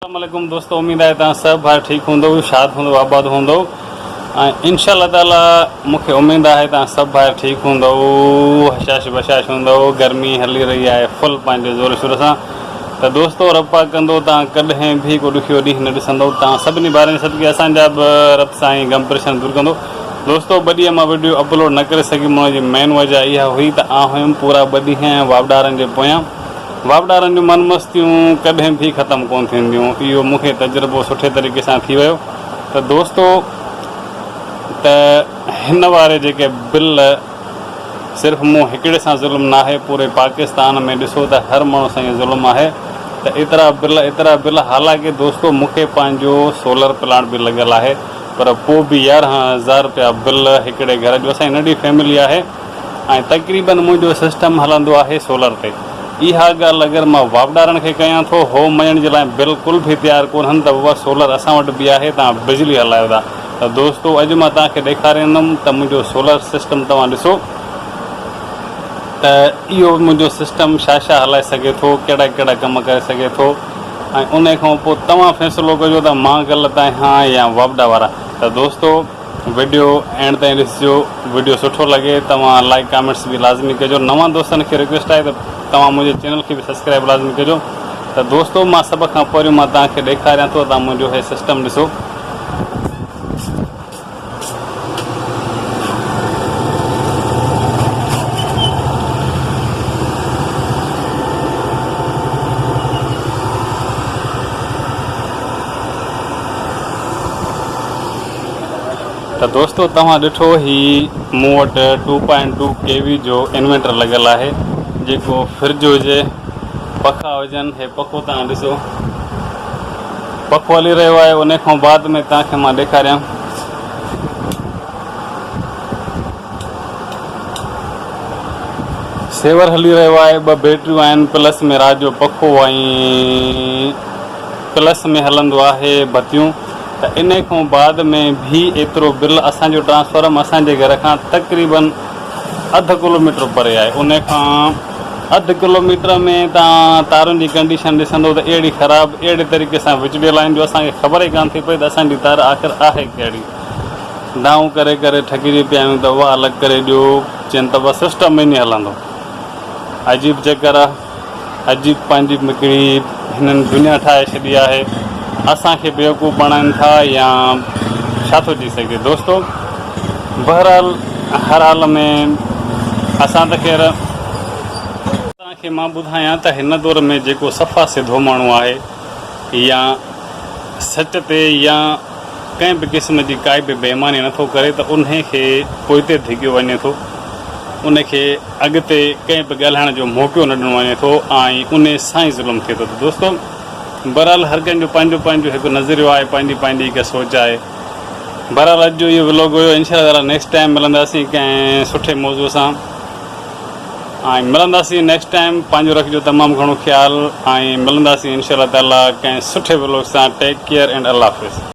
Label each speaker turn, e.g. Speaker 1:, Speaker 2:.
Speaker 1: अस्सलामुअलैकुम दोस्तों, उम्मीद है तव्हां सभु भाई ठीक हूंदो, शाद हूंदो, आबाद हूंदो। इंशाअल्लाह ताला मूंखे उम्मीद है तव्हां सभु भाई ठीक हूंदो, हशाश बशाश हूंदो। गर्मी हली रही है फुल पंहिंजे ज़ोर शोर सां। तो दोस्तों रब्बा कंदो तव्हां कॾहिं बि को ॾुखियो ॾींहुं न ॾिसंदो। तव्हां सभिनी ॿारनि सदके असांजा बि रब साईं गम परेशान दूर कंदो। दोस्तों ॿ ॾींहं मां वीडियो अपलोड न करे सघियुमि, हुनजी मेन वजह इहा हुई त हुयुमि पूरा ॿ ॾींहं वापडारनि जे पोयां। वापडारनि जूं मनमस्तियूं कॾहिं बि ख़तमु कोन थींदियूं, इहो मूंखे तजुर्बो सुठे तरीक़े सां थी वियो। त दोस्तों त हिन वारे जेके बिल सिर्फ़ु मूं हिकिड़े सां ज़ुल्म न आहे, पूरे पाकिस्तान में ॾिसो त हर माण्हू सां इहो ज़ुल्म आहे त एतिरा बिल। हालांकि दोस्तों मूंखे पंहिंजो सोलर प्लांट बि लॻियल आहे, पर पोइ बि 11,000 रुपया बिल हिकिड़े घर जो। असांजी नंढी फैमिली आहे ऐं तक़रीबन मुंहिंजो सिस्टम हलंदो आहे सोलर ते। इहा ॻाल्हि अगरि मां वापडारनि खे कयां थो, हो मञण जे लाइ बिल्कुलु बि तयारु कोन्हनि त उहा सोलर असां वटि बि आहे, तव्हां बिजली हलायो था। त दोस्तों अॼु मां तव्हांखे ॾेखारींदुमि त मुंहिंजो सोलर सिस्टम तव्हां ॾिसो त इहो मुंहिंजो सिस्टम छा छा हलाए सघे थो, कहिड़ा कहिड़ा कम करे सघे थो। ऐं उन खां पोइ तव्हां फ़ैसिलो कजो त मां ग़लति आहियां या वापडा वारा। त दोस्तों वीडियो एंड ताईं ॾिसिजो, वीडियो सुठो लॻे तव्हां लाइक कमेंट्स बि लाज़मी कजो। नवां दोस्तनि खे रिक्वेस्ट आहे त तव्हां मुंहिंजे चैनल खे बि सब्सक्राइब लाज़मी कजो। त दोस्तों मां सभ खां पहिरियों मां तव्हांखे ॾेखारियां थो, तव्हां मुंहिंजो इहो सिस्टम ॾिसो। त दोस्तों तव्हां ॾिठो ही मूं वटि 2.2 kV जो इन्वर्टर लॻियल आहे, जेको फ्रिज हुजे, पखा हुजनि। हे पखो तव्हां ॾिसो, पखो हली रहियो आहे। उन खां बाद में तव्हांखे मां ॾेखारियां सेवर हली रहियो आहे। 2 बैटरियूं आहिनि, प्लस में राति जो पखो ऐं प्लस में हलंदो आहे बतियूं। त इन खां बाद में भी एतिरो बिल, असांजो ट्रांसफॉर्म असांजे घर खां तक़रीबन 1/2 किलोमीटर परे आहे। उन खां 1/2 किलोमीटर में तव्हां तारुनि जी कंडीशन ॾिसंदो त अहिड़ी ख़राबु, अहिड़े तरीक़े सां विचड़ियल आहिनि जो असांखे ख़बर ई कान थी पई त असांजी तार आख़िर आहे कहिड़ी। दाऊं करे करे थकिजी पिया आहियूं त उहा अलॻि करे ॾियो, चवनि त बसि सिस्टम ई न हलंदो। अजीब चकर आहे, अजीब पंहिंजी हिकिड़ी हिननि दुनिया ठाहे छॾी आहे। असांखे बेवकूफ़ बणाइनि था या छा थो थी सघे। दोस्तों बहरहाल हर हाल में असां त ख़ैर तव्हांखे मां ॿुधायां त हिन दौर में जेको सफ़ा सिधो माण्हू आहे या सच ते या कंहिं बि क़िस्म जी काई बि बेईमानी नथो करे, त उन खे पोइते धिगियो वञे थो, उन खे अॻिते कंहिं बि ॻाल्हाइण जो मौक़ो न ॾिनो वञे थो ऐं उन सां ई ज़ुल्म थिए थो। त दोस्तों बहरहाल हर कंहिंजो पंहिंजो पंहिंजो हिकु नज़रियो आहे, पंहिंजी पंहिंजी हिकु सोच आहे। बहरहाल अॼु जो इहो व्लॉग हुयो। इंशाअल्लाह नेक्स्ट टाइम मिलंदासीं कंहिं सुठे मौज़ूअ सां ऐं मिलंदासीं नेक्स्ट टाइम। पंहिंजो रखिजो तमामु घणो ख़्यालु ऐं मिलंदासीं इंशाअल्लाह ताला कंहिं सुठे व्लॉग सां। टेक केयर एंड अल्लाह हाफ़िज़।